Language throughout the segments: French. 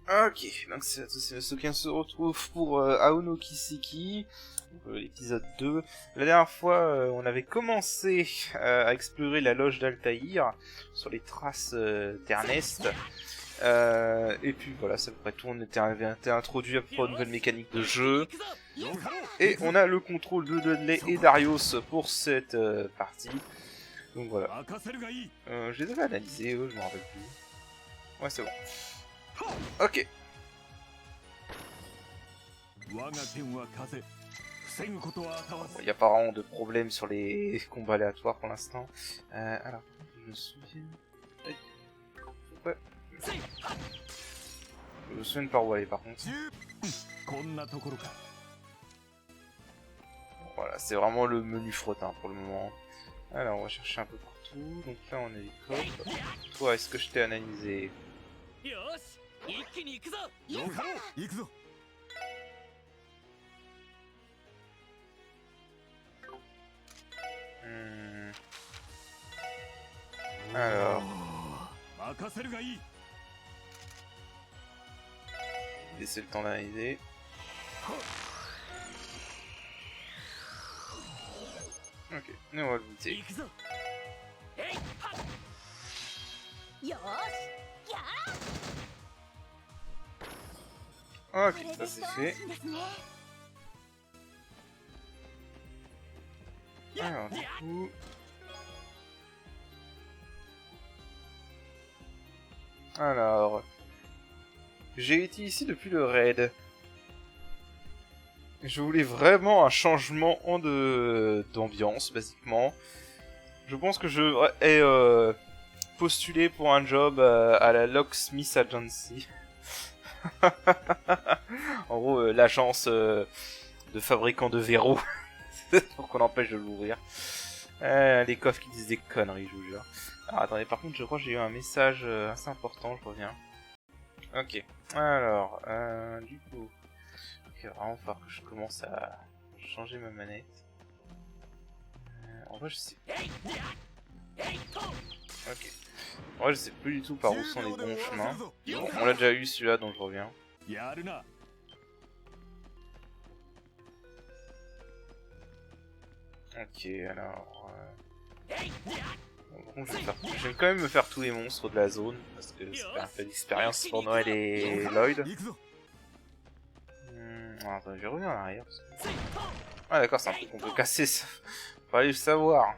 Ok, donc c'est Soken se retrouve pour Aono Kiseki, l'épisode 2. La dernière fois, on avait commencé à explorer la loge d'Altaïr, sur les traces d'Ernest. Et puis voilà, ça après tout, on avait été introduit à peu près aux nouvelles mécaniques de jeu. Et on a le contrôle de Dudley et Darius pour cette partie. Donc voilà. Je les avais analysés, je m'en rappelle plus. Ouais, c'est bon. Ok. Il n'y a pas vraiment de problème sur les combats aléatoires pour l'instant. Alors, je me souviens... Ouais. Je me souviens par où aller par contre. Voilà, c'est vraiment le menu frottin pour le moment. Alors, on va chercher un peu partout. Donc là, on a les coffres. Toi, est-ce que je t'ai analysé? Alors... Laissez le temps d'analyser. Ok, nous on va le goûter. Ok, ça c'est fait. Alors du coup... Alors... J'ai été ici depuis le raid. Je voulais vraiment un changement d'ambiance, basiquement. Je pense que je ai postulé pour un job à la Locksmith Agency. En gros, l'agence de fabricants de verrous. Pour qu'on empêche de l'ouvrir. Les coffres qui disent des conneries, je vous jure. Alors attendez, par contre, je crois que j'ai eu un message assez important, je reviens. Ok, alors, du coup... Il va vraiment falloir que je commence à changer ma manette. En vrai, je sais... Ok. En vrai, je sais plus du tout par où sont les bons chemins. Bon, on l'a déjà eu celui-là, donc je reviens. Ok, alors... Bon, je vais quand même me faire tous les monstres de la zone, parce que c'est un peu d'expérience pour Noël et Lloyd. Alors, attends, je vais revenir en arrière. Parce que... Ah d'accord, c'est un truc qu'on peut casser, ça. Fallait le savoir.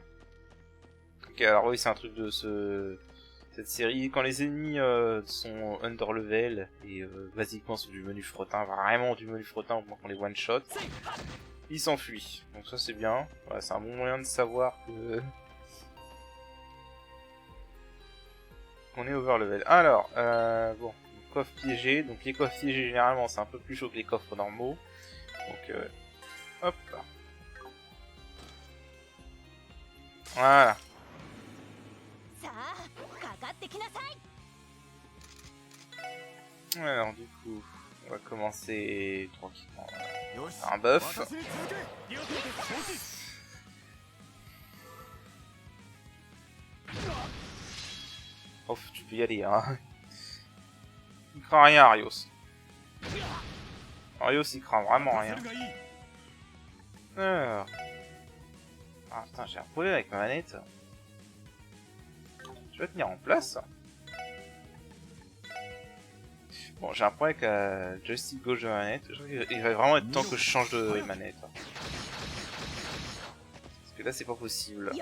Ok, alors oui, c'est un truc de cette série. Quand les ennemis sont under level, et basiquement c'est du menu frottin, vraiment du menu frottin au moment qu'on les one shot, ils s'enfuient. Donc ça c'est bien. Voilà, c'est un bon moyen de savoir que... qu'on est over level. Alors, bon, coffre piégé. Donc les coffres piégés généralement c'est un peu plus chaud que les coffres normaux. Donc hop. Voilà. Alors du coup, on va commencer tranquillement. Un buff. Oh, tu peux y aller, hein. Il craint rien, Arios. Arios, il craint vraiment rien. Alors... Ah putain, j'ai un problème avec ma manette. Tu vas tenir en place. Bon, j'ai un problème avec la joystick gauche de la manette. Il va vraiment être temps que je change de manette. Parce que là, c'est pas possible.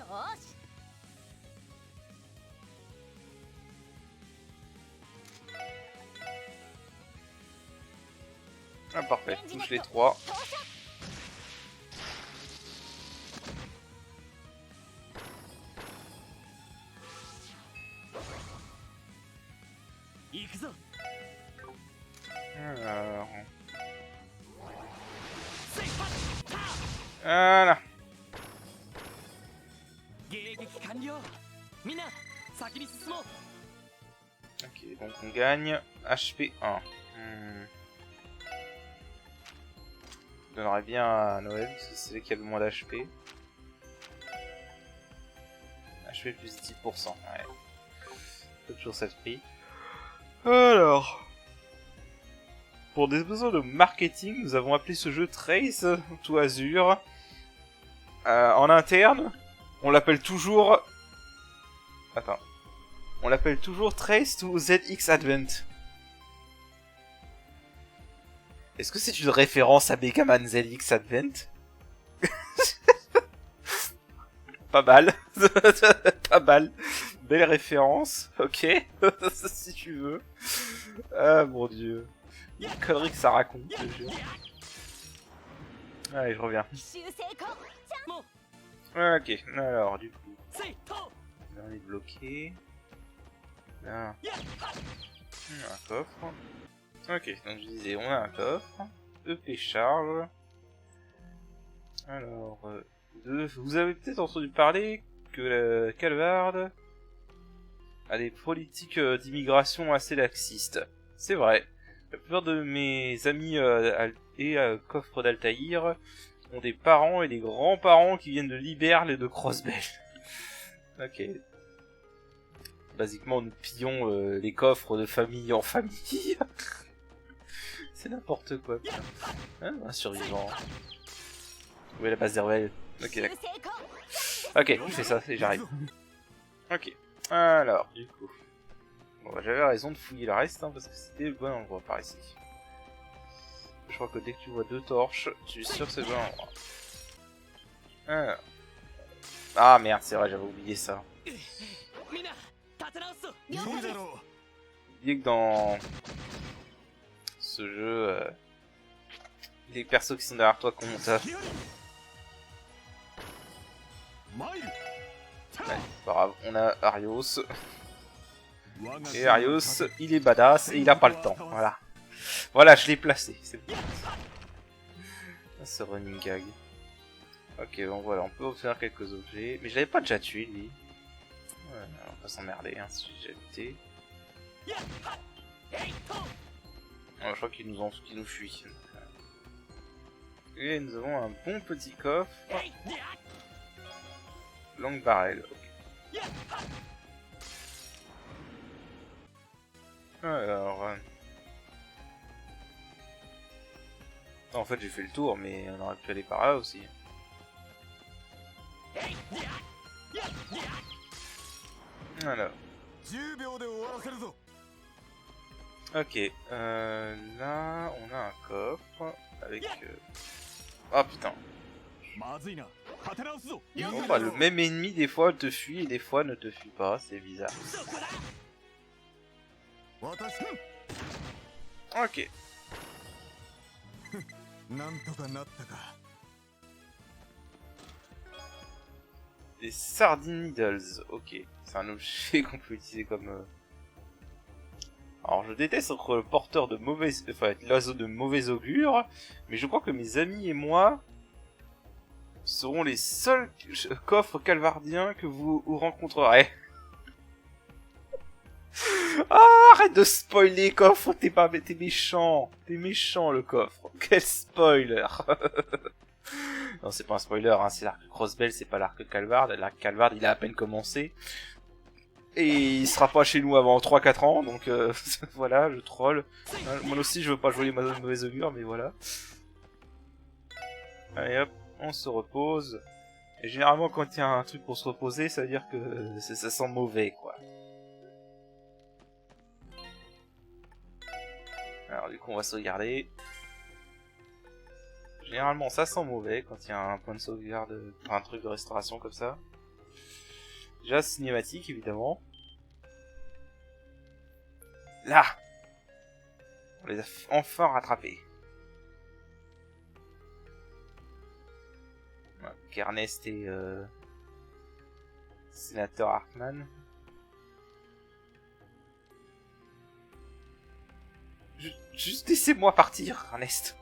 Ah, parfait. Touche les trois. Alors... Voilà. Ok, donc on gagne HP 1. Je donnerais bien à Noël, parce que c'est celui qui a le moins d'HP. HP plus 10%, ouais. Faut toujours cette prix. Alors... Pour des besoins de marketing, nous avons appelé ce jeu Trace to Azure. En interne, on l'appelle toujours... Attends. On l'appelle toujours Trace to ZX Advent. Est-ce que c'est une référence à Mega Man ZX Advent? Pas mal. Pas mal. Belle référence. Ok. Si tu veux. Ah mon dieu. Une connerie que ça raconte, le jeu. Allez, je reviens. Ok. Alors, du coup. Là, on est bloqué. Là. Un coffre. Ok, donc je disais, on a un coffre. EP charge. Alors, vous avez peut-être entendu parler que la Calvarde a des politiques d'immigration assez laxistes. C'est vrai. La plupart de mes amis coffres d'Altaïr ont des parents et des grands-parents qui viennent de Liberl et de Crossbell. Ok. Basiquement, nous pillons les coffres de famille en famille. C'est n'importe quoi. Hein, un survivant. Où est la base d'Hervel? Ok, d'accord. Ok, je fais ça et j'arrive. Ok. Alors, du coup... Bon, bah, j'avais raison de fouiller le reste, hein, parce que c'était le bon endroit par ici. Je crois que dès que tu vois 2 torches, tu es sûr que c'est le bon endroit. Alors. Ah merde, c'est vrai, j'avais oublié ça. J'ai oublié que dans ce jeu, les persos qui sont derrière toi comptent. Ouais, pas grave, on a Arios. Et Arios, il est badass et il a pas le temps. Voilà. Voilà, je l'ai placé. C'est bon. Ce running gag. Ok, bon voilà, on peut obtenir quelques objets. Mais je l'avais pas déjà tué lui. Ouais, on va s'emmerder hein, si j'ai déjà lutté. Je crois qu'il nous fuit. Et nous avons un bon petit coffre. Longue barrel. Okay. Alors... Non, en fait j'ai fait le tour, mais on aurait pu aller par là aussi. Alors... Ok, là on a un coffre avec... Ah putain. Bon bah le même ennemi des fois te fuit et des fois ne te fuit pas, c'est bizarre. Ok. Des sardines needles, ok. C'est un objet qu'on peut utiliser comme... Alors je déteste être le porteur de mauvais... Enfin, l'oiseau de mauvais augure, mais je crois que mes amis et moi seront les seuls coffres calvardiens que vous rencontrerez. Ah, arrête de spoiler, coffre, t'es méchant. T'es méchant, le coffre. Quel spoiler. Non, c'est pas un spoiler, hein, c'est l'arc Crossbell, c'est pas l'arc Calvard. L'arc Calvard, il a à peine commencé. Et il sera pas chez nous avant 3-4 ans, donc voilà, je troll. Moi aussi, je veux pas jouer les mauvais augures, mais voilà. Allez hop, on se repose. Et généralement, quand il y a un truc pour se reposer, ça veut dire que ça sent mauvais, quoi. Alors du coup, on va sauvegarder. Généralement, ça sent mauvais quand il y a un point de sauvegarde, un truc de restauration comme ça. Déjà, cinématique, évidemment. Là! On les a enfin rattrapés. Ernest et sénateur Hartman. Juste laissez-moi partir, Ernest.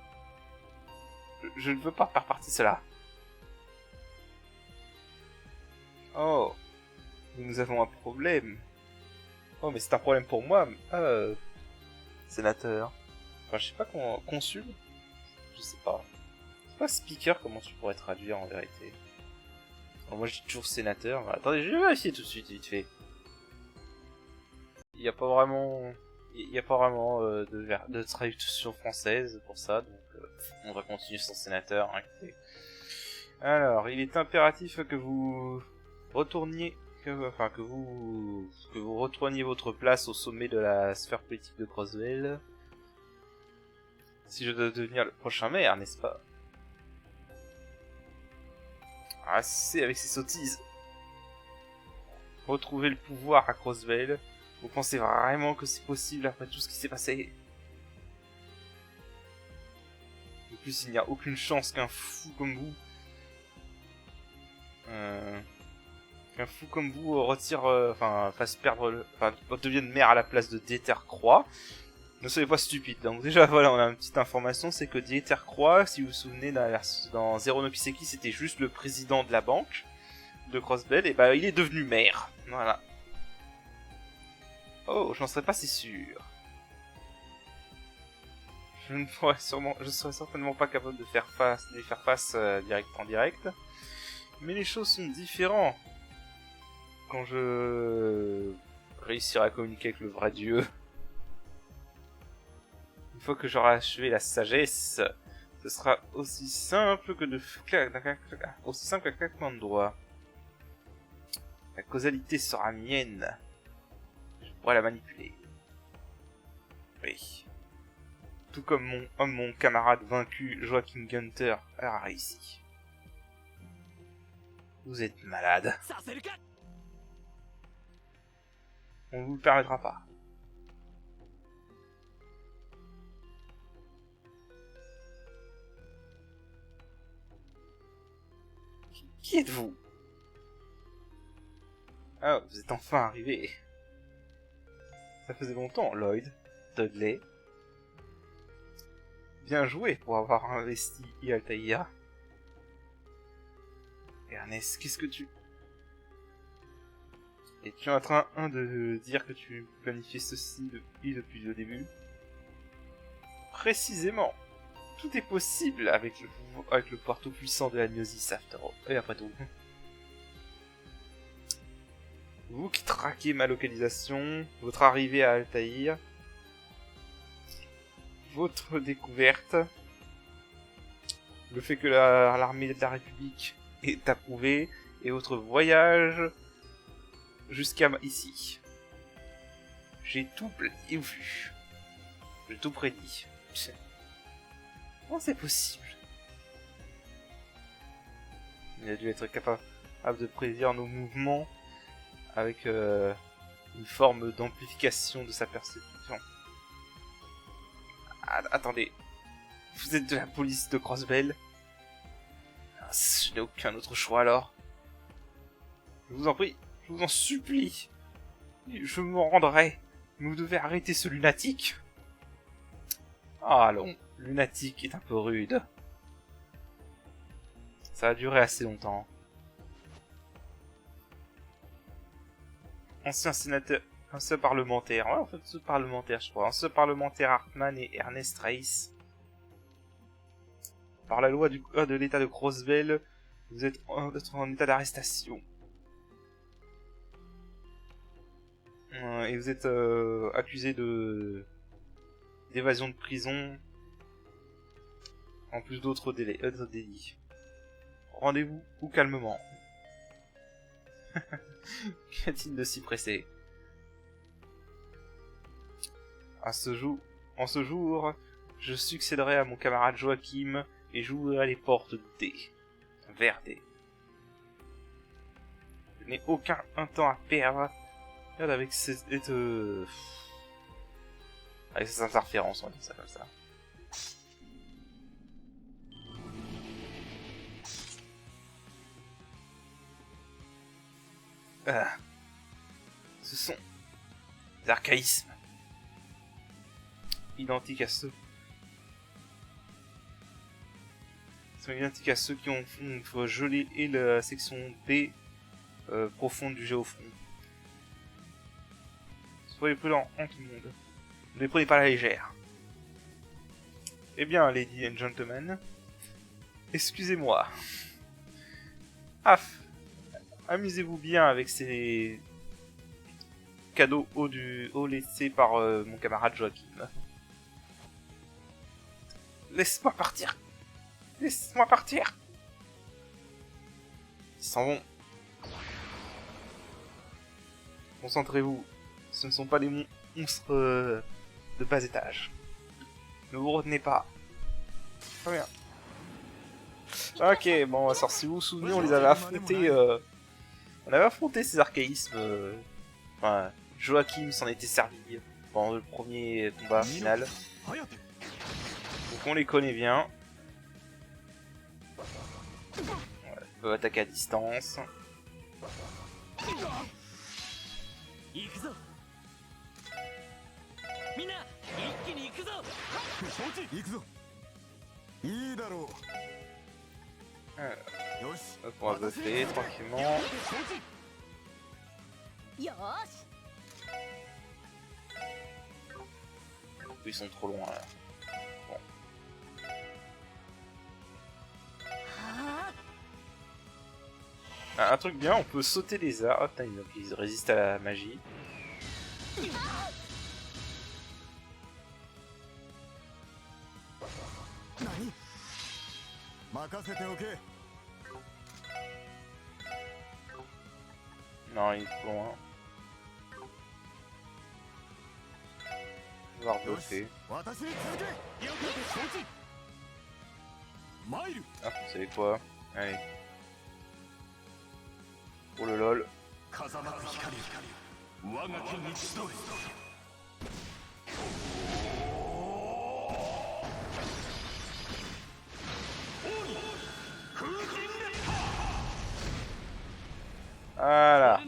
Je ne veux pas faire partie de cela. Oh. Nous avons un problème. Oh, mais c'est un problème pour moi. Sénateur. Enfin, je sais pas comment... Consul? Je sais pas. C'est pas speaker, comment tu pourrais traduire en vérité? Alors, moi, je dis toujours sénateur. Attendez, je vais vérifier tout de suite, vite fait. Il n'y a pas vraiment... il n'y a pas vraiment de traduction française pour ça, donc on va continuer sans sénateur. Hein, alors, il est impératif que vous retourniez, que vous retourniez votre place au sommet de la sphère politique de Crossville. Si je dois devenir le prochain maire, n'est-ce pas? Ah, c'est avec ces sottises. Retrouver le pouvoir à Crossville. Vous pensez vraiment que c'est possible après tout ce qui s'est passé? De plus, il n'y a aucune chance qu'un fou comme vous... qu'un fou comme vous retire... fasse perdre... devienne maire à la place de Dieter Croix. Ne soyez pas stupide. Donc déjà, voilà, on a une petite information, c'est que Dieter Croix, si vous vous souvenez, dans Zero no Kiseki, c'était juste le président de la banque de Crossbell, et bah il est devenu maire. Voilà. Oh, j'en serais pas si sûr. Je serais certainement pas capable de les faire face direct en direct. Mais les choses sont différentes quand je réussirai à communiquer avec le vrai dieu. Une fois que j'aurai achevé la sagesse, ce sera aussi simple que aussi simple qu'un claquement de doigts. La causalité sera mienne. Je pourrai la manipuler. Oui. Tout comme mon camarade vaincu, Joachim Gunther, a réussi. Vous êtes malade. On ne vous le permettra pas. Qui êtes-vous? Ah, vous êtes enfin arrivé. Ça faisait longtemps, Lloyd. Dudley. Bien joué pour avoir investi Altaïa. Ernest, qu'est-ce que tu... Es-tu en train de dire que tu planifiais ceci depuis le début? Précisément. Tout est possible avec le pouvoir tout puissant de la gnosis, after all. Et après tout. Vous qui traquez ma localisation, votre arrivée à Altaïr, votre découverte, le fait que l'armée de la République est approuvée, et votre voyage jusqu'à ici. J'ai tout vu. J'ai tout prédit. Comment c'est possible? Il a dû être capable de prédire nos mouvements avec une forme d'amplification de sa perception. Attendez, vous êtes de la police de Crossbell? Je n'ai aucun autre choix alors. Je vous en prie, je vous en supplie. Je m'en rendrai. Vous devez arrêter ce lunatique. Ah allons, lunatique est un peu rude. Ça a duré assez longtemps. Ancien sénateur, ancien parlementaire. Ouais, en fait, ce parlementaire, je crois. Ancien parlementaire Hartmann et Ernest Reiss. Par la loi de l'état de Crossville, vous êtes en état d'arrestation. Et vous êtes accusé d'évasion de prison, en plus d'autres délits. Rendez-vous ou calmement. Qu'y a-t-il de si pressé? En ce jour, je succéderai à mon camarade Joachim et j'ouvrirai les portes vers D. Je n'ai aucun temps à perdre. Regarde avec ces interférences, on va dire ça comme ça. Ce sont des archaïsmes identiques à ceux qui ont gelé et la section B profonde du géofront. Soyez prudents en tout le monde. Ne les prenez pas à la légère. Eh bien, ladies and gentlemen, excusez-moi. Amusez-vous bien avec ces cadeau haut laissé par mon camarade Joachim. Laisse-moi partir. Laisse-moi partir. Ils s'en vont. Concentrez-vous. Ce ne sont pas des monstres de bas étage. Ne vous retenez pas. Très bien. Ok, bon, alors si vous vous souvenez, on les avait affrontés. On avait affronté ces archaïsmes. Enfin, Joachim s'en était servi pendant le premier combat final. Donc on les connaît bien. Voilà, ils peuvent attaquer à distance. ここはブッフェ tranquillement. Ils sont trop loin là. Bon. Ah, un truc bien, on peut sauter les arbres. Oh, putain, ils résistent à la magie. Non, il est trop loin. On va rebuffer. Ah, vous savez quoi? Allez. Pour le lol. Voilà.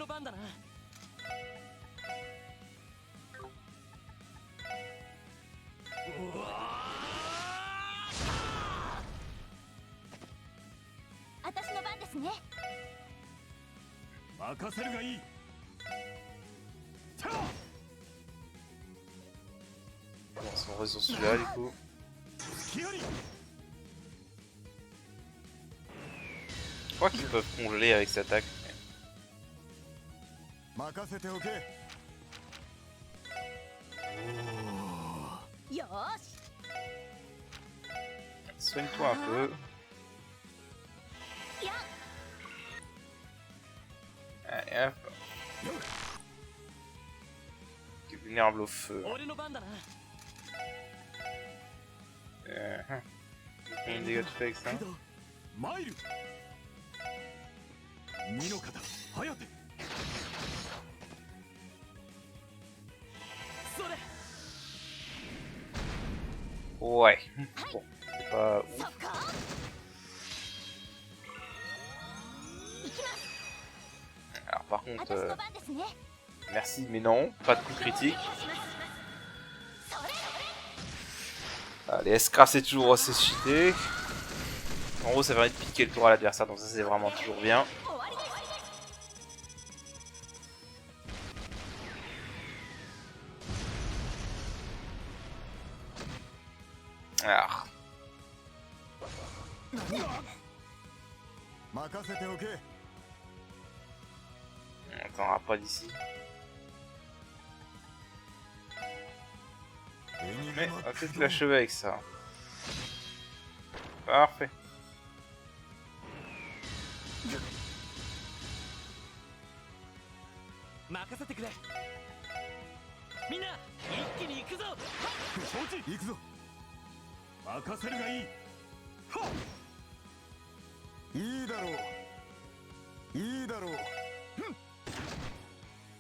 Bon, on reste sur celui-là du coup. Je crois qu'ils peuvent congeler avec cette attaque. Soigne-toi un peu. Allez hop. Tu es vulnérable au feu. Combien de dégâts tu fais avec ça? Ouais. Bon, c'est pas ouf. Alors par contre, merci mais non, pas de coup critique. Ah, les S-Craft c'est toujours assez cheaté. En gros ça permet de piquer le tour à l'adversaire, donc ça c'est vraiment toujours bien. Alors. On attendra pas d'ici. Mais on va peut-être l'achever avec ça. Parfait.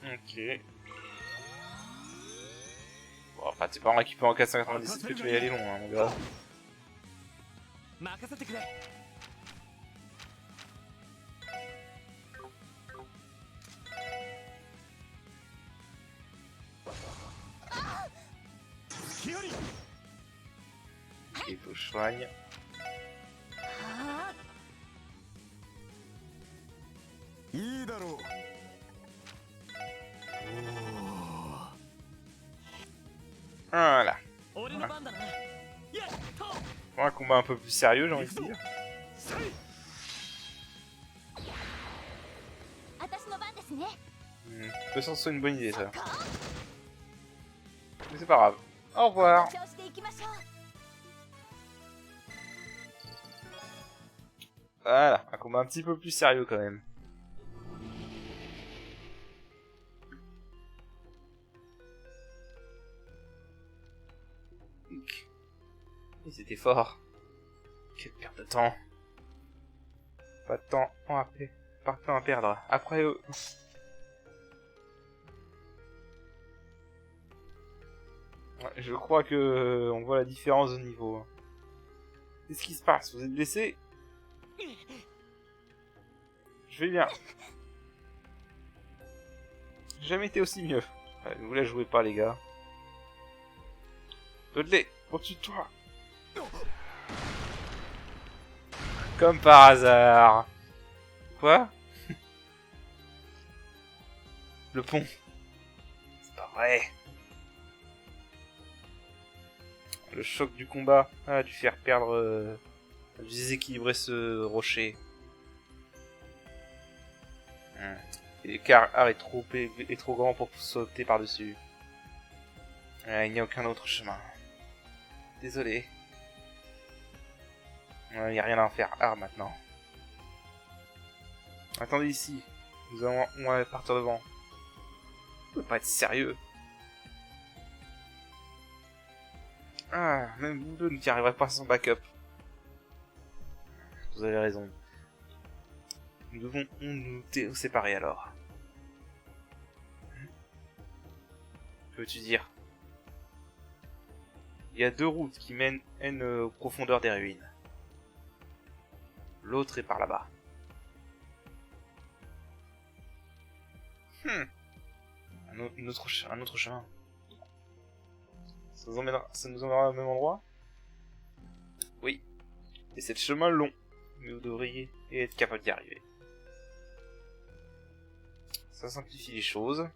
Ok. Bon, enfin, t'es pas en récupérant en 497 que tu vas y aller long, hein, mon gars. Il faut que je soigne. Voilà. Pour un combat un peu plus sérieux, j'ai envie de dire. Peut que ce soit une bonne idée ça. Mais c'est pas grave. Au revoir. Voilà, un combat un petit peu plus sérieux quand même. Et c'était fort. Quelle perte de temps. Pas de temps pas de temps à perdre. Après eux. Ouais, je crois que on voit la différence de niveau. Qu'est-ce qui se passe? Vous êtes blessé? Je vais bien. J'ai jamais été aussi mieux. Ouais, ne vous la jouez pas les gars. Dudley, au-dessus de toi. Comme par hasard. Quoi? Le pont. C'est pas vrai. Le choc du combat a dû faire perdre... déséquilibrer ce rocher. Et l'écart est trop grand pour sauter par-dessus. Il n'y a aucun autre chemin. Désolé. Il n'y a rien à en faire. Maintenant. Attendez ici. On va partir devant. On peut pas être sérieux. Même vous deux n'y arriverez pas sans backup. Vous avez raison. Nous devons nous séparer alors. Que veux-tu dire? Il y a deux routes qui mènent aux profondeurs des ruines. L'autre est par là-bas. Un autre chemin. Ça nous emmènera au même endroit? Oui. Et c'est le chemin long. Mais vous devriez être capable d'y arriver. Ça simplifie les choses.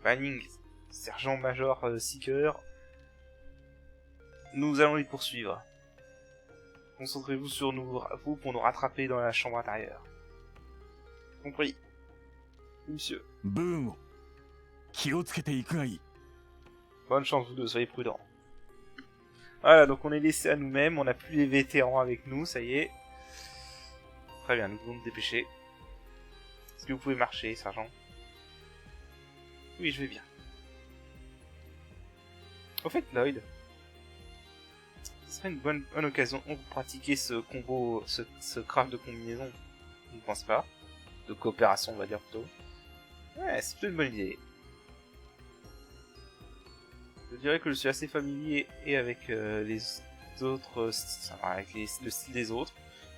Manning, sergent-major Seeker. Nous allons les poursuivre. Concentrez-vous sur vous pour nous rattraper dans la chambre intérieure. Compris. Monsieur. Bonne chance vous deux, soyez prudents. Voilà, donc on est laissé à nous-mêmes, on n'a plus les vétérans avec nous, ça y est. Très bien, nous devons nous dépêcher. Est-ce que vous pouvez marcher, sergent? Oui, je vais bien. Au fait, Lloyd, ce serait une bonne occasion pour pratiquer ce combo, ce craft de combinaison. Je ne pense pas. De coopération, on va dire plutôt. Ouais, c'est plutôt une bonne idée. Je dirais que je suis assez familier et avec les autres, avec le style des autres,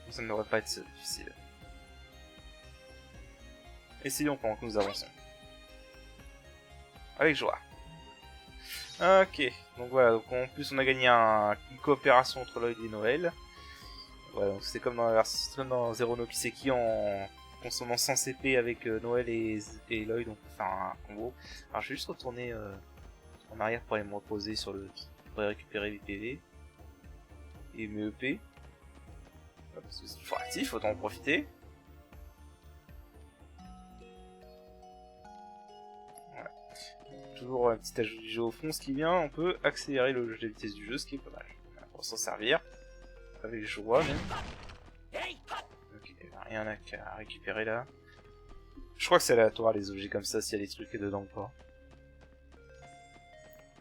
donc ça ne devrait pas être difficile. Essayons pendant que nous avançons. Avec joie. Ok, donc voilà, donc en plus on a gagné une coopération entre Lloyd et Noël. Voilà, donc c'est comme dans Zero no Kiseki en consommant 100 CP avec Noël et Lloyd, on peut faire un combo. Alors je vais juste retourner en arrière pour aller me reposer sur pour aller récupérer les PV et mes EP. Parce que c'est toujours actif, autant en profiter. Voilà. Toujours un petit ajout du jeu au fond, ce qui vient, on peut accélérer le jeu de vitesse du jeu, ce qui est pas mal. Voilà, pour s'en servir. Avec joie même. Ok, il n'y a rien à récupérer là. Je crois que c'est aléatoire les objets comme ça, s'il y a des trucs dedans ou pas.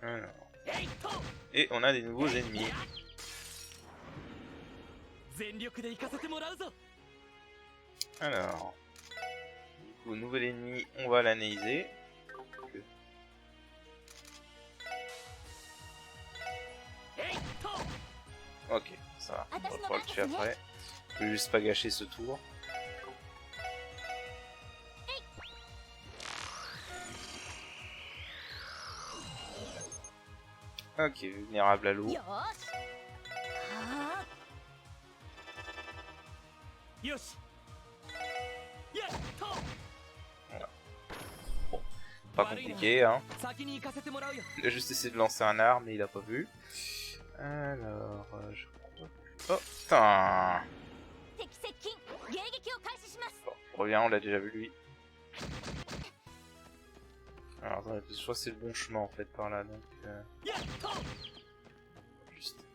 Alors. Et on a des nouveaux ennemis. Alors. Du coup, nouvel ennemi, on va l'analyser. Ok, ça va. On va pouvoir le tuer après. Je vais juste pas gâcher ce tour. Ok, vulnérable à l'eau. Voilà. Bon, pas compliqué, hein. Il a juste essayé de lancer un arme, mais il a pas vu. Alors, je crois que... Oh, putain! Bon, reviens, on l'a déjà vu lui. Alors attendez, je crois que c'est le bon chemin en fait par là, donc... Juste...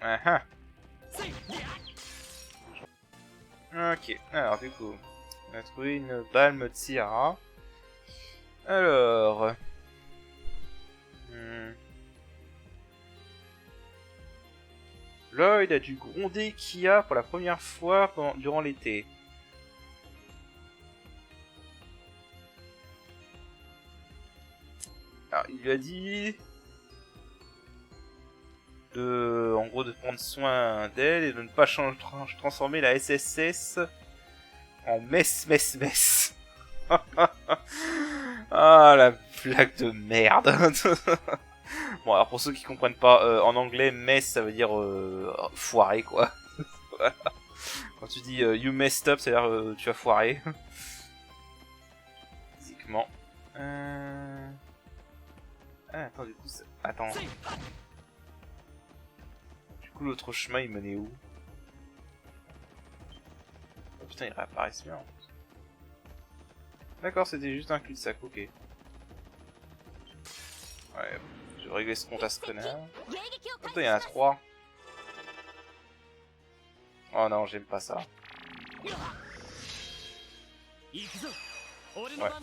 Ah ah. Ok, alors du coup, on a trouvé une balme de Sierra. Alors... Lloyd a dû gronder Kia pour la première fois durant l'été. Alors, il lui a dit... en gros, de prendre soin d'elle et de ne pas transformer la SSS en mess. Ah, la blague de merde. Bon, alors pour ceux qui comprennent pas, en anglais, mess ça veut dire foiré quoi. Voilà. Quand tu dis you messed up, ça veut dire tu as foiré. Physiquement. Ah, attends, du coup, attends. Du coup, l'autre chemin il menait où? Oh putain, il réapparaît bien. D'accord, c'était juste un cul-de-sac, ok. Ouais, je vais régler ce compte à ce connard. Putain, il y en a 3. Oh non, j'aime pas ça. Ouais,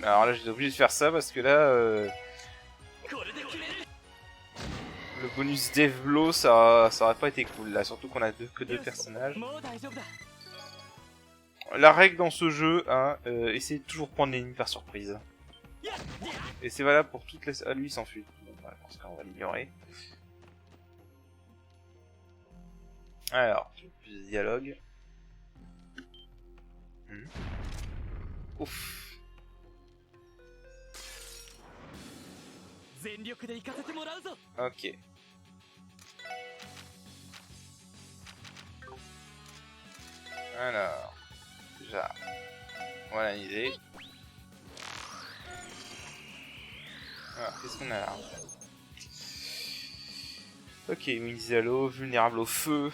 alors là, j'étais obligé de faire ça parce que là... le bonus Devlo, ça aurait pas été cool là, surtout qu'on a que deux personnages. La règle dans ce jeu, hein, essayez de toujours prendre l'ennemi par surprise. Et c'est valable pour toutes les... Ah, lui il s'enfuit. Bon, bah, je pense qu'on va l'ignorer. Alors, plus de dialogue. Ouf. Ok. Alors, déjà, voilà une idée. Alors, qu'est-ce qu'on a là? Ok, immunisé à l'eau, vulnérable au feu.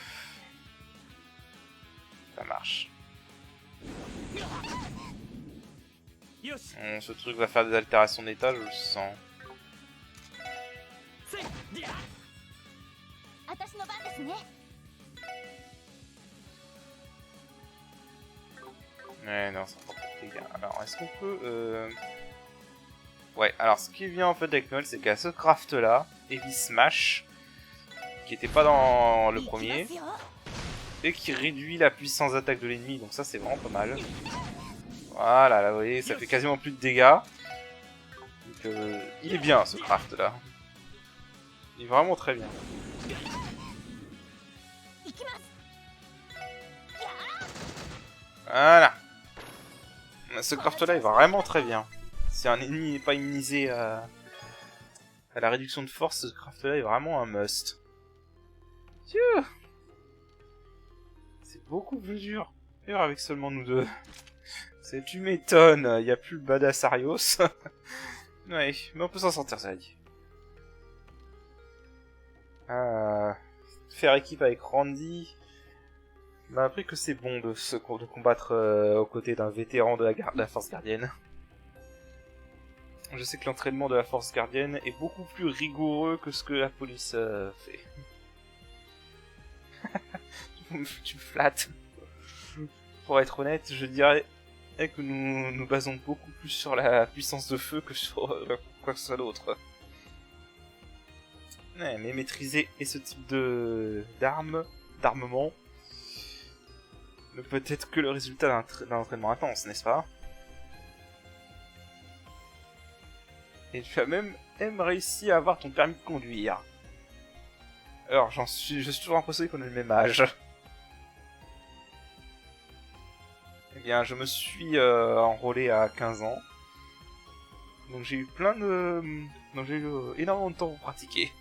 Ça marche. Bon, ce truc va faire des altérations d'état, je le sens. Ouais, non, c'est pas pour les gars. Alors, est-ce qu'on peut... Ouais, alors ce qui vient en fait avec Noël, c'est qu'à ce craft là, Heavy Smash, qui était pas dans le premier, et qui réduit la puissance d'attaque de l'ennemi, donc ça c'est vraiment pas mal. Voilà, là vous voyez, ça fait quasiment plus de dégâts. Donc il est bien ce craft là. Il est vraiment très bien. Voilà. Ce craft là est vraiment très bien. Si un ennemi n'est pas immunisé à la réduction de force, ce craft là est vraiment un must. Tiens, c'est beaucoup plus dur. D'ailleurs avec seulement nous deux. Tu m'étonnes, il n'y a plus le badass Arios. Ouais, mais on peut s'en sortir, ça dit. Faire équipe avec Randy m'a appris que c'est bon de combattre aux côtés d'un vétéran de la force gardienne. Je sais que l'entraînement de la force gardienne est beaucoup plus rigoureux que ce que la police fait. Tu me flattes. Pour être honnête, je dirais que nous nous basons beaucoup plus sur la puissance de feu que sur quoi que ce soit d'autre. Ouais, mais maîtriser ce type d'armement ne peut être que le résultat d'un entraînement intense, n'est-ce pas? Et tu as même réussi à avoir ton permis de conduire. Alors, je suis toujours impressionné qu'on ait le même âge. Eh bien, je me suis enrôlé à 15 ans. Donc j'ai eu donc j'ai eu énormément de temps pour pratiquer.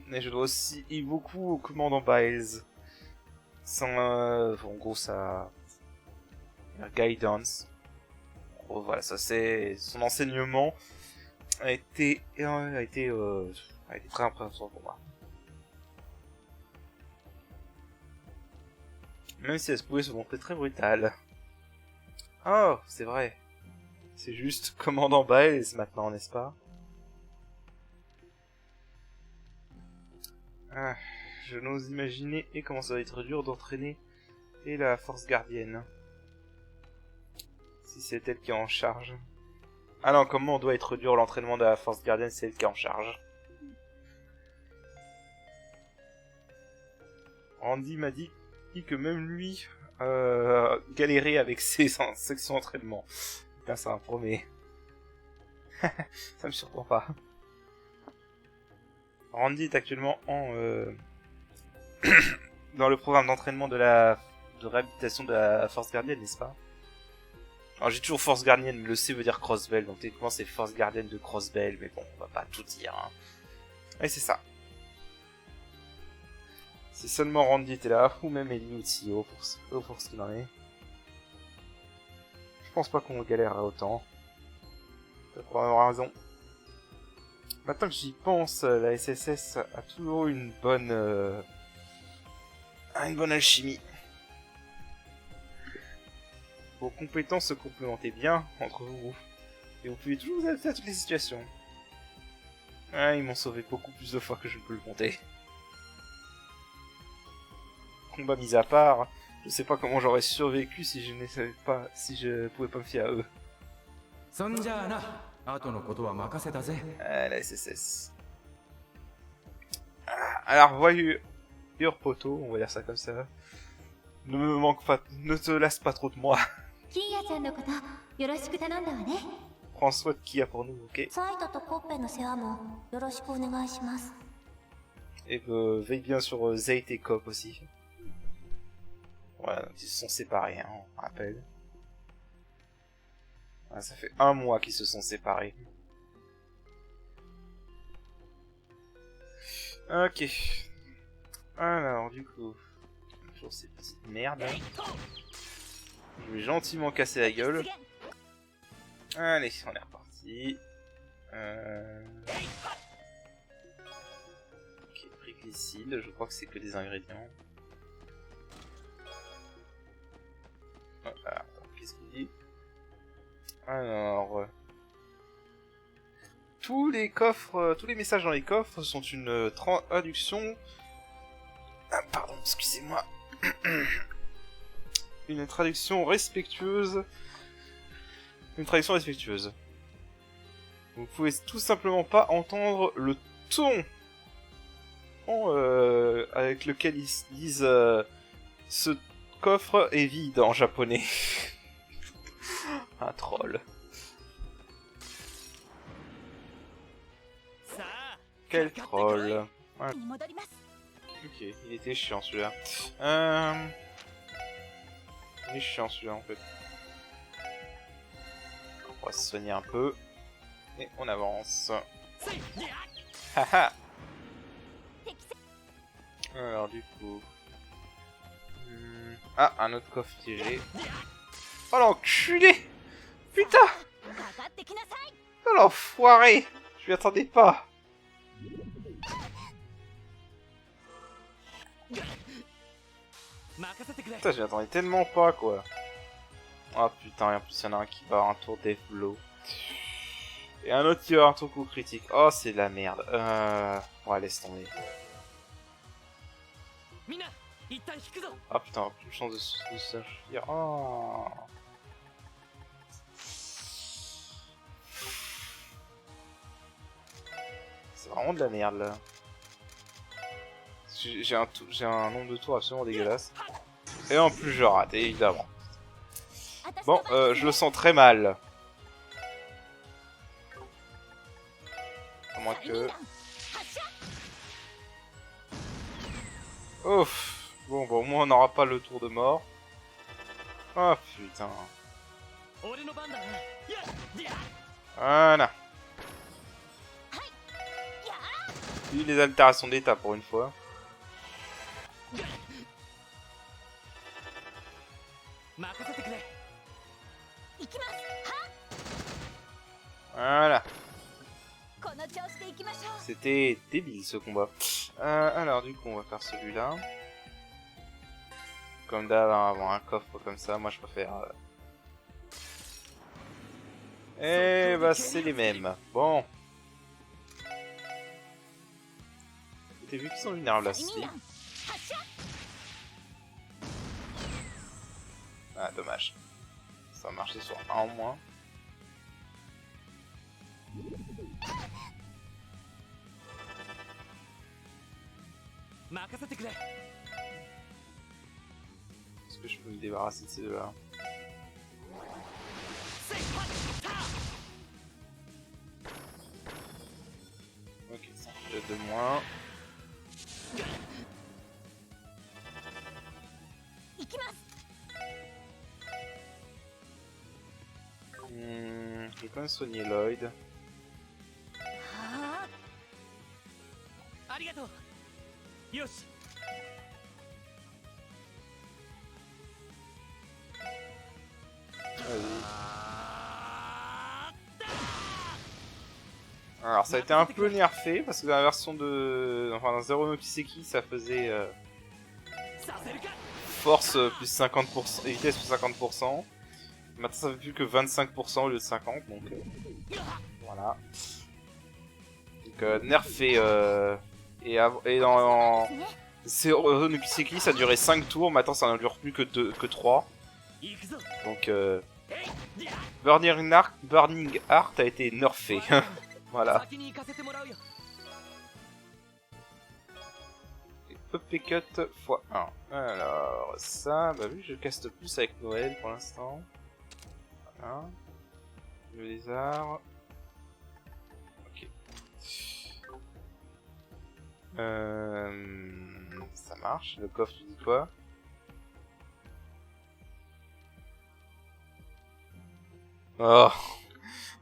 Mais je dois aussi beaucoup au commandant Biles. En gros, sa guidance. En gros, voilà, ça c'est... Son enseignement a été très impressionnant pour moi. Même si elle pouvait se montrer très brutale. Oh, c'est vrai. C'est juste commandant Bael, c'est maintenant, n'est-ce pas? Ah, je n'ose imaginer et comment ça va être dur d'entraîner et la force gardienne. Si c'est elle qui est en charge. Ah non, comment on doit être dur l'entraînement de la force gardienne, c'est elle qui est en charge. Randy m'a dit que même lui galérait avec son entraînement. Putain, ça me promet. Ça me surprend pas. Randy est actuellement dans le programme d'entraînement de réhabilitation de la force gardienne, n'est-ce pas? Alors j'ai toujours force gardienne, mais le C veut dire Crossbell, donc techniquement c'est force gardienne de Crossbell, mais bon, on va pas tout dire. Hein. Et c'est ça. Si seulement Randy était là, ou même Ellie ou Tio, pour ce qu'il en est. Je pense pas qu'on galérera autant. T'as probablement raison. Maintenant que j'y pense, la SSS a toujours une bonne alchimie. Vos compétences se complémentaient bien entre vous. Et vous pouvez toujours vous adapter à toutes les situations. Ah, ils m'ont sauvé beaucoup plus de fois que je ne peux le compter. Combat mis à part, je sais pas comment j'aurais survécu si je ne savais pas, si je pouvais pas me fier à eux. Ah, la SSS. Alors, voyure poteau, on va dire ça comme ça. Ne me manque pas, ne te lasse pas trop de moi. Prends soin de Kia pour nous, ok? Et veille bien sur Zayt et Cop aussi. Voilà, ils se sont séparés, hein, on rappelle. Voilà, ça fait 1 mois qu'ils se sont séparés. Ok. Alors, du coup... Toujours ces petites merdes. Je vais gentiment casser la gueule. Allez, on est reparti. Ok, priclicide, je crois que c'est que des ingrédients. Ah, qu'est-ce qu'il dit? Alors... tous les coffres, tous les messages dans les coffres sont une traduction... Ah, pardon, excusez-moi. Une traduction respectueuse. Une traduction respectueuse. Vous pouvez tout simplement pas entendre le ton avec lequel ils disent ce coffre est vide en japonais. Un troll. Quel troll. Ouais. Ok, il était chiant celui-là. Il est chiant celui-là en fait. On va se soigner un peu. Et on avance. Haha. Alors du coup... Ah, un autre coffre piégé. Oh l'enculé! Putain! Oh l'enfoiré! Je m'y attendais pas! Putain, j'y attendais tellement pas quoi. Oh putain, et en plus il y en a un qui va avoir un tour Death Blow. Et un autre qui va avoir un tour coup critique. Oh, c'est de la merde. Ouais, laisse tomber. Ah putain, aucune chance de s'enfuir. Oh. C'est vraiment de la merde là. J'ai un nombre de tours absolument dégueulasse. Et en plus je rate, évidemment. Bon, je le sens très mal. À moins que... Ouf. Bon, au moins on n'aura pas le tour de mort. Oh putain. Voilà. Lui, les altérations d'état pour une fois. Voilà. C'était débile ce combat. Alors du coup on va faire celui-là. Comme d'hab, avoir un coffre comme ça, moi je préfère Eh bah c'est les mêmes. Bon. T'as vu qu'ils sont vulnérables à ceci. Ah dommage. Ça a marché sur un en moins. Est-ce que je peux me débarrasser de ces deux-là? Ok, ça fait déjà 2 moins. Je vais quand même soigner Lloyd. Alors ça a été un peu nerfé parce que dans la version de... Enfin dans Zero no Kiseki ça faisait force plus 50% et vitesse plus 50%. Maintenant ça fait plus que 25% au lieu de 50 donc voilà. Donc nerfé et dans Zero no Kiseki ça durait 5 tours, maintenant ça n'en dure plus que 3. Donc Burning Heart a été nerfé. Voilà. Up cut x1. Alors, ça, bah oui, je caste plus avec Noël pour l'instant. Voilà. Le lézard. Ok. Ça marche. Le coffre, tu dis quoi? Oh.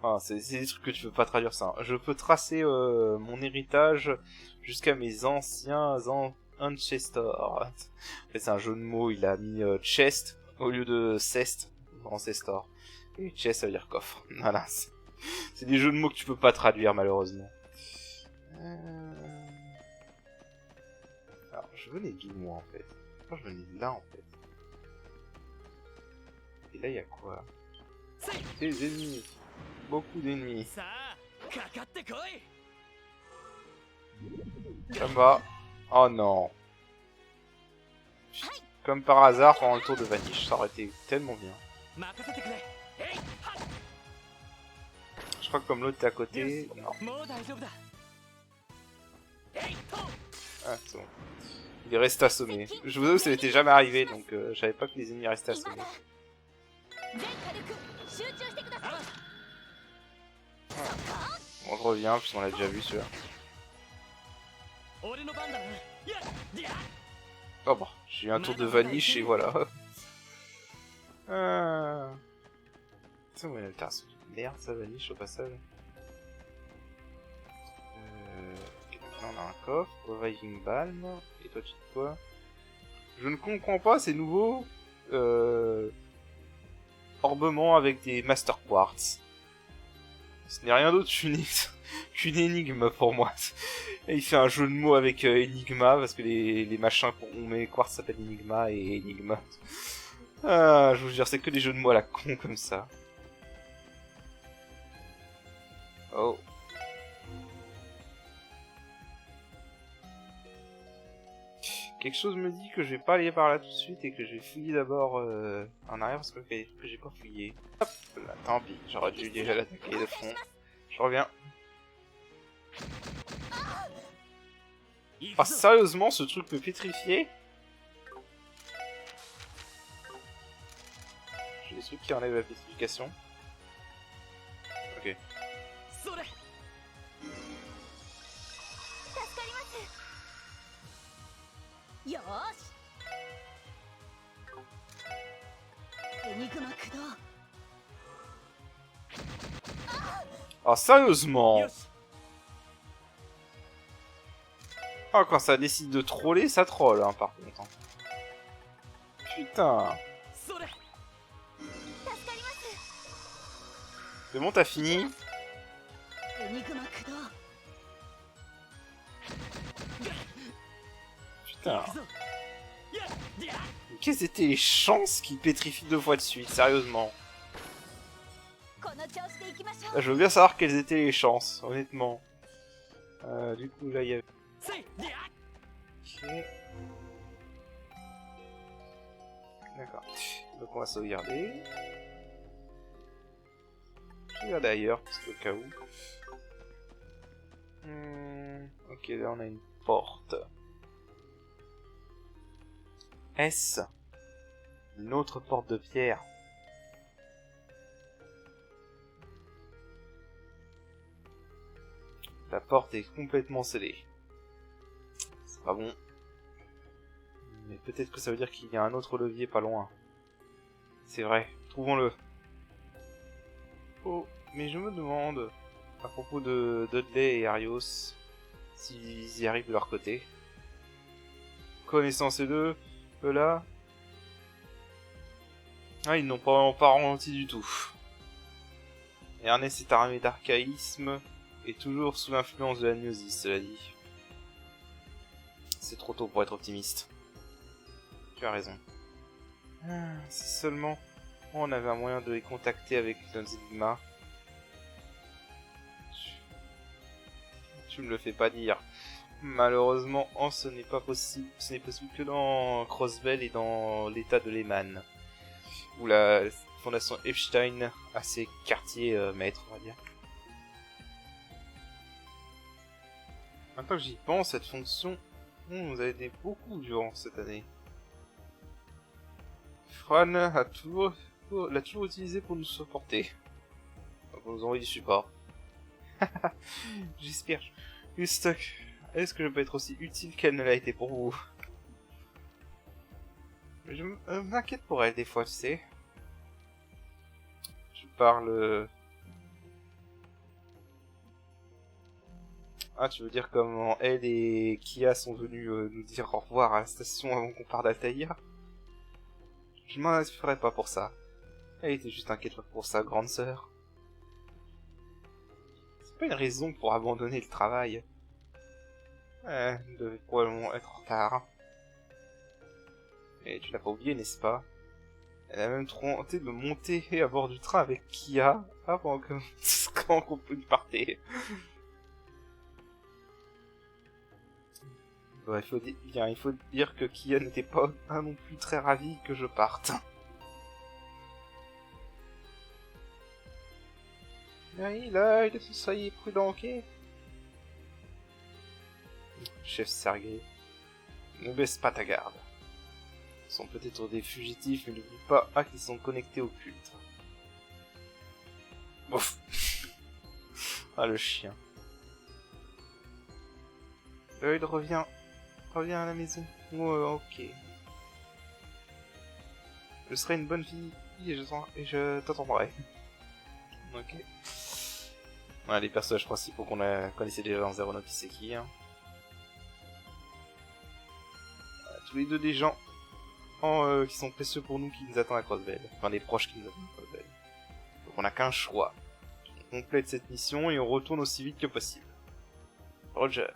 Ah, c'est des trucs que tu peux pas traduire ça. Je peux tracer mon héritage jusqu'à mes anciens ancestors. En fait, c'est un jeu de mots, il a mis chest au lieu de cest, ancestor. Et chest ça veut dire coffre. Voilà. C'est des jeux de mots que tu peux pas traduire malheureusement. Alors, je venais d'où moi en fait? Je venais de là en fait. Et là il y a quoi? Des ennemis. Beaucoup d'ennemis. Ça va. Oh non. Comme par hasard pendant le tour de Vanish, ça aurait été tellement bien. Je crois que comme l'autre est à côté... Non. Ah, c'est bon. Il est resté assommé. Je vous avoue que ça n'était jamais arrivé, donc je savais pas que les ennemis restaient assommés. Bon, je reviens, puisqu'on l'a déjà vu celui-là. Oh bon, j'ai eu un tour de Vanish et voilà. C'est où l'altération de merde, ça Vanish au passage. Là on a un coffre, Reviving Balm. Et toi tu dis quoi? Je ne comprends pas ces nouveaux orbements avec des Master Quartz. Ce n'est rien d'autre qu'une énigme pour moi. Et il fait un jeu de mots avec Enigma, parce que les machins qu'on met quartz s'appellent Enigma et Enigma. Ah, je vous jure, c'est que des jeux de mots à la con comme ça. Oh. Quelque chose me dit que je vais pas aller par là tout de suite et que je vais fouiller d'abord en arrière parce que j'ai pas fouillé. Hop là, tant pis, j'aurais dû déjà l'attaquer de front. Je reviens. Ah, sérieusement, ce truc peut pétrifier? J'ai des trucs qui enlèvent la pétrification. Ok. Ah, sérieusement? Ah, quand ça décide de troller, ça troll, hein, par contre. Putain. C'est bon, t'as fini? Putain. Quelles étaient les chances qu'il pétrifie 2 fois de suite, sérieusement? Je veux bien savoir quelles étaient les chances, honnêtement. Du coup, là, il y a... Ok. D'accord. Donc, on va sauvegarder. Je vais regarder ailleurs, parce que au cas où. Ok, là, on a une porte. Est-ce une autre porte de pierre? La porte est complètement scellée. C'est pas bon. Mais peut-être que ça veut dire qu'il y a un autre levier pas loin. C'est vrai, trouvons-le. Oh, mais je me demande, à propos de Dudley et Arios, s'ils y arrivent de leur côté. Connaissant ces deux, eux-là... Ah, ils n'ont pas ralenti du tout. Ernest est armé d'archaïsme, et toujours sous l'influence de la gnosis, cela dit. C'est trop tôt pour être optimiste. Tu as raison. Si seulement on avait un moyen de les contacter avec nos énigmas. Tu me le fais pas dire. Malheureusement, ce n'est pas possible. Ce n'est possible que dans Crossbell et dans l'état de Lehman, où la fondation Epstein a ses quartiers maîtres, on va dire. Maintenant que j'y pense, cette fonction nous a aidé beaucoup durant cette année. Fran l'a toujours utilisé pour nous supporter. Pour nous envoyer du support. J'espère. Juste, est-ce que je peux être aussi utile qu'elle ne l'a été pour vous? Je m'inquiète pour elle des fois, tu sais. Je parle... Ah, tu veux dire comment elle et Kia sont venus nous dire au revoir à la station avant qu'on parte d'Altaïr? Je m'en assurerai pas pour ça. Elle était juste inquiète pour sa grande sœur. C'est pas une raison pour abandonner le travail. Elle devait probablement être en retard. Et tu l'as pas oublié, n'est-ce pas? Elle a même tenté de monter à bord du train avec Kia avant que quand on partait. Bon, il faut dire que Kia n'était pas non plus très ravi que je parte. Oui, là, soyez prudent, ok? Chef Sergei, ne baisse pas ta garde. Ils sont peut-être des fugitifs, mais n'oublie pas qu'ils sont connectés au culte. Ouf. Ah, le chien. Lloyd, reviens à la maison. Ok. Je serai une bonne fille et je t'attendrai. Ok. Voilà, les personnages principaux qu'on connaissait déjà dans Zero No Kiseki. Hein. Voilà, tous les deux des gens qui sont précieux pour nous, qui nous attendent à Crossbell. Enfin, des proches qui nous attendent à Crossbell. Donc on n'a qu'un choix. On complète cette mission et on retourne aussi vite que possible. Roger.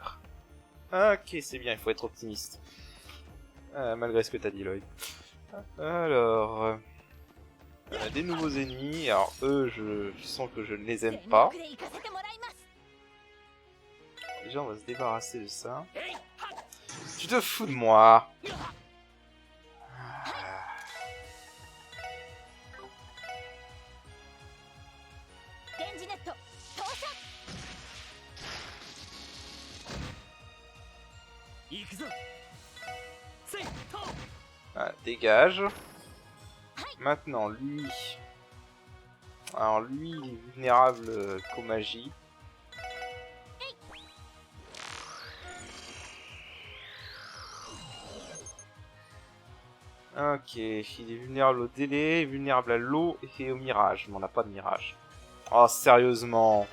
Ok, c'est bien, il faut être optimiste. Malgré ce que t'as dit, Lloyd. Alors... des nouveaux ennemis. Alors eux, je sens que je ne les aime pas. Déjà, on va se débarrasser de ça. Tu te fous de moi? Ah, dégage. Maintenant, lui... Alors lui, il est vulnérable qu'aux magies. Ok, il est vulnérable au délai, vulnérable à l'eau et au mirage. Mais on n'a pas de mirage. Oh, sérieusement.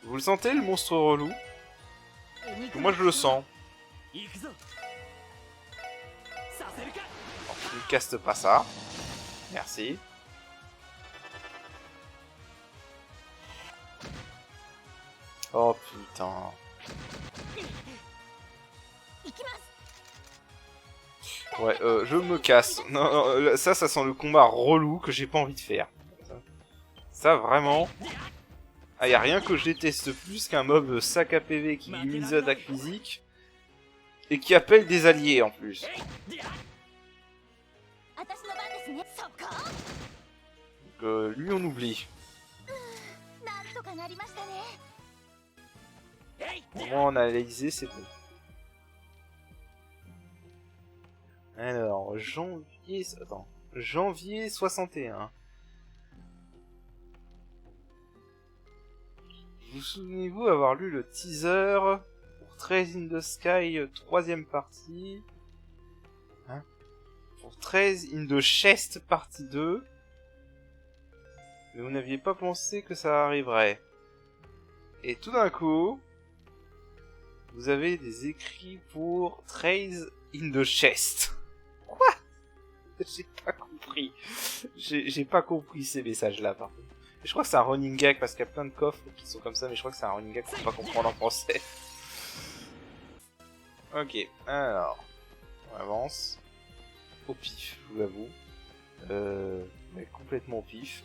Vous le sentez, le monstre relou? Moi, je le sens. Alors, tu ne castes pas ça. Merci. Oh putain. Ouais, je me casse. Non, non, ça sent le combat relou que j'ai pas envie de faire. Ça, vraiment... Ah, y a rien que je déteste plus qu'un mob sac à PV qui utilise d'attaque physique et qui appelle des alliés en plus. Donc, lui on oublie. Au moins on a analysé, c'est bon. Alors, janvier... Attends. Janvier 61. Vous souvenez-vous avoir lu le teaser pour 13 in the Sky, troisième partie, hein, pour 13 in the Chest partie 2, mais vous n'aviez pas pensé que ça arriverait. Et tout d'un coup, vous avez des écrits pour 13 in the Chest. Quoi? J'ai pas compris. J'ai pas compris ces messages-là, par contre. Je crois que c'est un running gag parce qu'il y a plein de coffres qui sont comme ça, mais je crois que c'est un running gag qu'on peut pas comprendre en français. Ok, alors, on avance. Au pif, je vous l'avoue. Mais complètement au pif.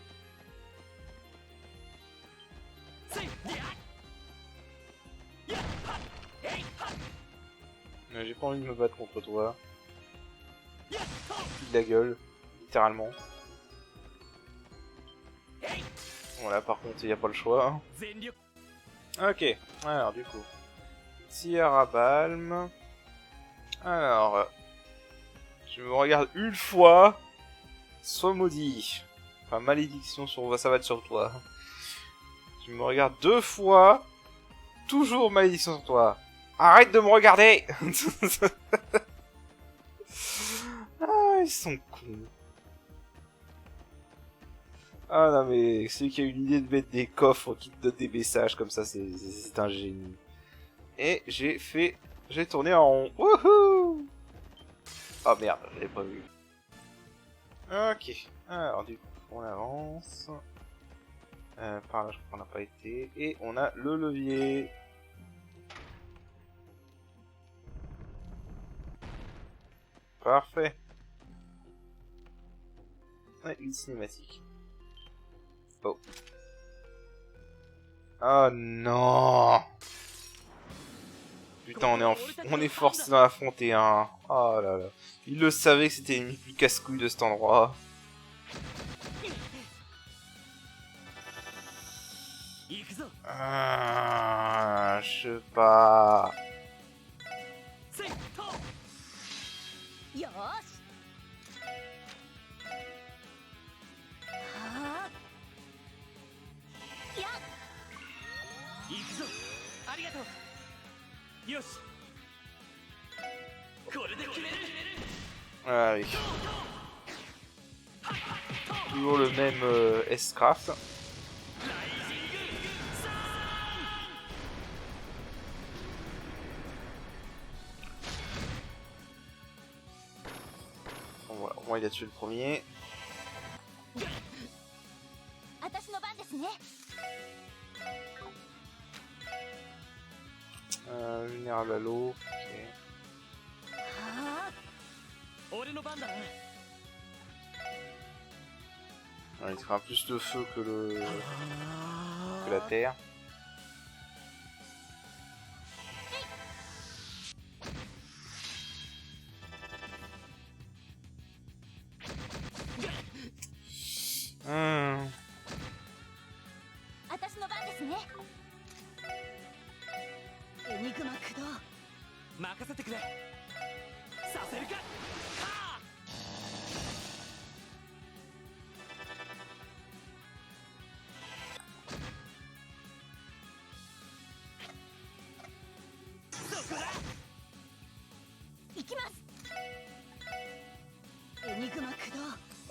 J'ai pas envie de me battre contre toi. De la gueule, littéralement. Voilà, par contre, il n'y a pas le choix. Ok, alors du coup. Tir à balme. Alors. Je me regarde une fois. Sois maudit. Enfin, malédiction sur... Ça va être sur toi. Je me regarde 2 fois. Toujours malédiction sur toi. Arrête de me regarder. Ah, ils sont cons. Ah non mais celui qui a eu l'idée de mettre des coffres qui te donnent des messages comme ça, c'est un génie. Et j'ai tourné en rond. Wouhou! Oh merde, je l'avais pas vu. Ok, alors du coup, on avance. Par là, je crois qu'on n'a pas été. Et on a le levier. Parfait. Ouais, une cinématique. Oh. Oh non! Putain, on est forcé d'en affronter un. Oh là là. Il le savait que c'était une plus casse-couille de cet endroit. Ah, je sais pas. Ah oui. Toujours le même S-Craft. Bon, voilà, au moins il a tué le premier. Vulnérable à l'eau. Ok. Ouais, il fera plus de feu que la terre.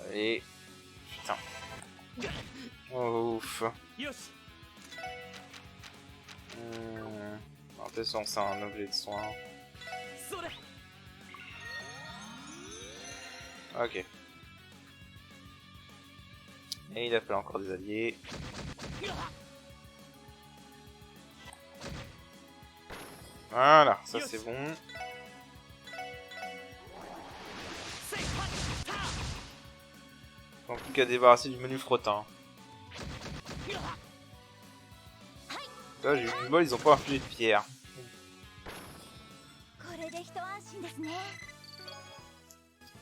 Allez. Putain. Oh, ouf. En toute façon, c'est un objet de soin. Ok. Et il appelle encore des alliés. Voilà, ça c'est bon. En plus qu'à débarrasser du menu frottin. Là, j'ai eu du bol, ils ont pas infligé de pierre.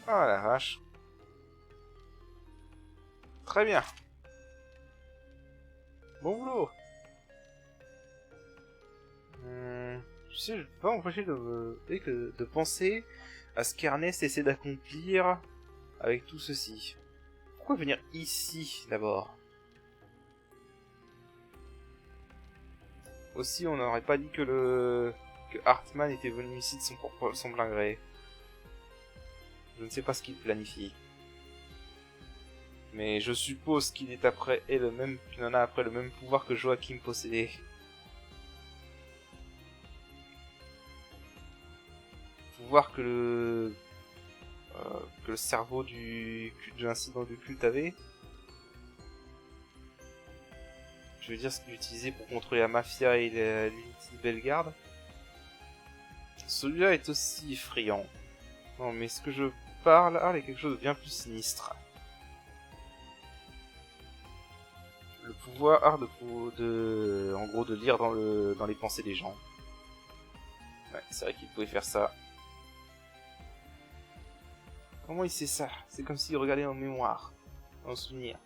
Ah la vache. Très bien. Bon boulot. Tu sais, je peux pas m'empêcher de penser à ce qu'Ernest essaie d'accomplir avec tout ceci. Pourquoi venir ici d'abord? Aussi, on n'aurait pas dit que Hartman était venu ici de son plein gré. Je ne sais pas ce qu'il planifie. Mais je suppose qu'il est après et le même, qu'il en a après le même pouvoir que Joachim possédait. Pouvoir que le cerveau de l'incident du culte avait. Je veux dire ce qu'il utilisait pour contrôler la mafia et l'unité de Bellegarde. Celui-là est aussi effrayant. Non, mais ce que je parle, il y a quelque chose de bien plus sinistre. Le pouvoir en gros, de lire dans les pensées des gens. Ouais, c'est vrai qu'il pouvait faire ça. Comment il sait ça? C'est comme s'il regardait en mémoire, en souvenir.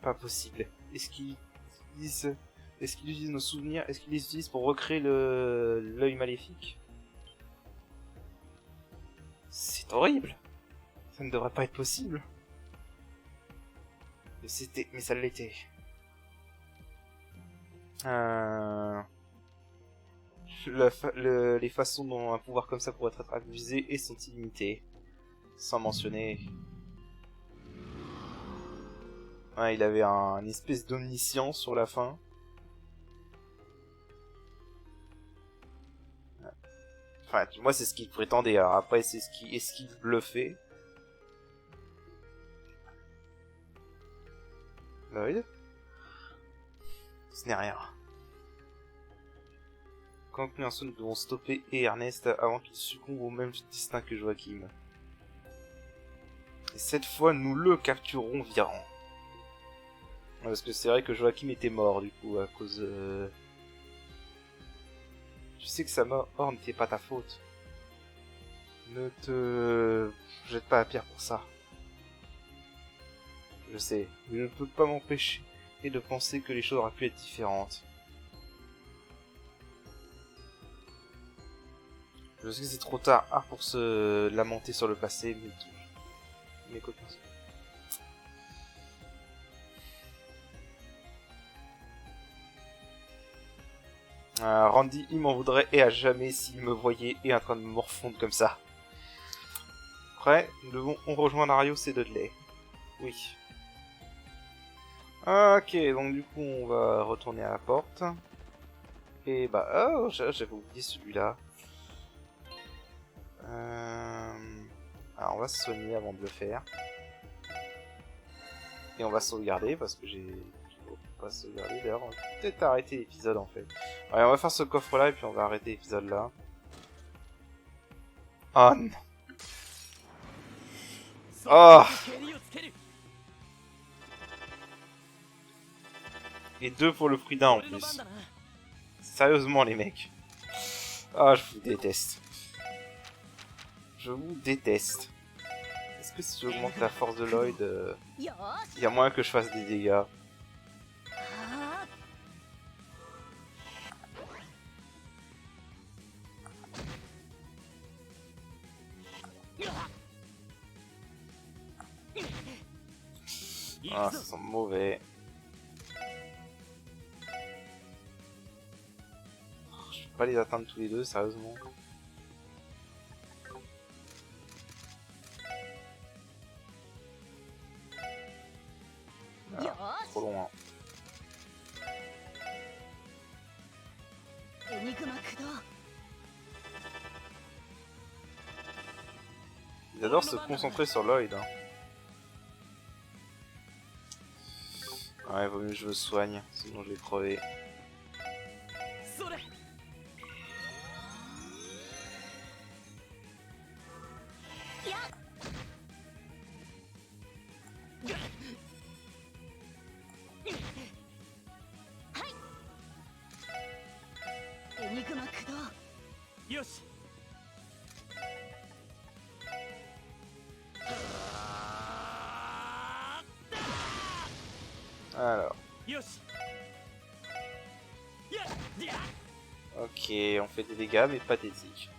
Pas possible. Est-ce qu'il utilise nos souvenirs? Est-ce qu'il les utilise pour recréer l'œil maléfique? C'est horrible. Ça ne devrait pas être possible. Mais ça l'était. Les façons dont un pouvoir comme ça pourrait être abusé et sont illimitées. Sans mentionner... Ouais, il avait une espèce d'omniscience sur la fin. Enfin, moi c'est ce qu'il prétendait. Alors après, est-ce qu'il bluffait? Lloyd? Ce n'est rien. Quand nous devons stopper Ernest avant qu'il succombe au même destin que Joachim. Et cette fois, nous le capturerons virant. Parce que c'est vrai que Joachim était mort, du coup, à cause... Tu sais que sa mort n'était pas ta faute. Ne te jette pas la pierre pour ça. Je sais, mais je ne peux pas m'empêcher de penser que les choses auraient pu être différentes. Je sais que c'est trop tard pour se lamenter sur le passé, mais écoute. Randy, il m'en voudrait et à jamais s'il me voyait et en train de me morfondre comme ça. Après, nous devons rejoindre Arios et Dudley. Oui. Ok, donc du coup, on va retourner à la porte. Et bah, oh, j'avais oublié celui-là. Alors, on va se soigner avant de le faire. Et on va sauvegarder parce que j'ai... pas sauvegarder, d'ailleurs, on va peut-être arrêter l'épisode en fait. Ouais, on va faire ce coffre-là et puis on va arrêter l'épisode là. Oh non. Oh. Et 2 pour le prix d'un en plus. Sérieusement les mecs. Ah, je vous déteste. Je vous déteste. Est-ce que si j'augmente la force de Lloyd, il y a moyen que je fasse des dégâts? Ah, ça sent mauvais. Je peux pas les atteindre tous les deux, sérieusement. Ah, trop loin. Ils adorent se concentrer sur Lloyd. Hein. Ouais, vaut mieux que je le soigne, sinon je vais crever. よし Alors, よし やっやっ ok, on fait des dégâts mais pas des tics.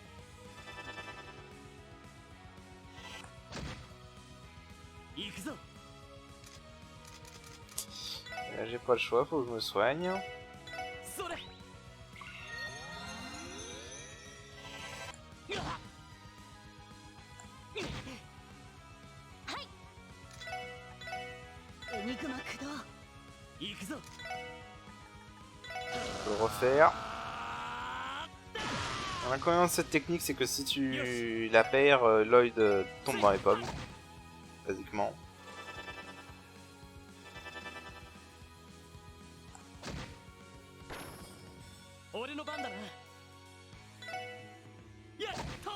行くぞ Là, j'ai pas le choix, faut que je me soigne. それやっエニグマ駆動行くぞ Je peux le refaire. L'inconvénient de cette technique, c'est que si tu la perds, Lloyd tombe dans les pommes. Basiquement. 俺の番だなやっと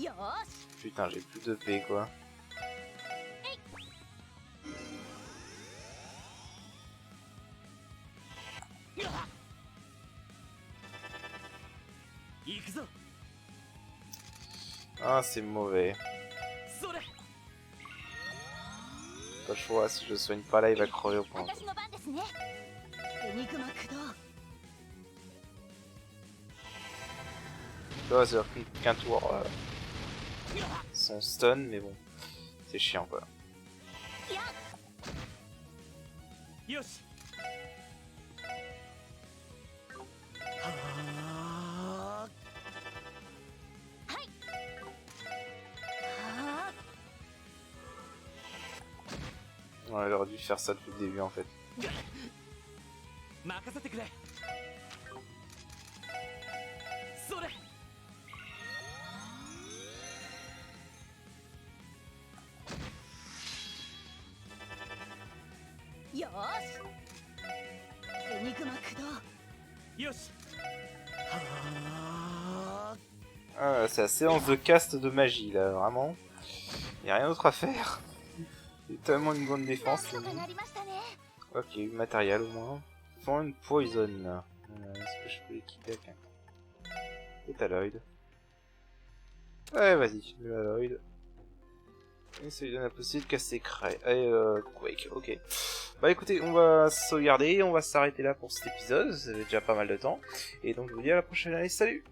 よーし Putain, j'ai plus de P quoi. やっ行くぞ Ah, c'est mauvais. それ Pas le choix, si je le soigne pas là, il va crever au point. 私の番ですねエニグマ駆動 Tu vois, c'est qu'un tour son stun, mais bon, c'est chiant quoi. よしはあはいはあ Ouais, j'aurais dû faire ça depuis le début en fait. 任せてくれそれよーしエニグマ駆動よしはあ Ah, c'est la séance de cast de magie là, vraiment. Y a rien d'autre à faire. C'est tellement une bonne défense. Là. Ok, matériel au moins. Font une poison. Est-ce que je peux l'équiper avec un Totaloid? Ouais, vas-y, le Totaloid. Et ça lui donne la possibilité de casser Cray. Quake, ok. Bah écoutez, on va sauvegarder, on va s'arrêter là pour cet épisode, ça fait déjà pas mal de temps. Et donc je vous dis à la prochaine, allez, salut!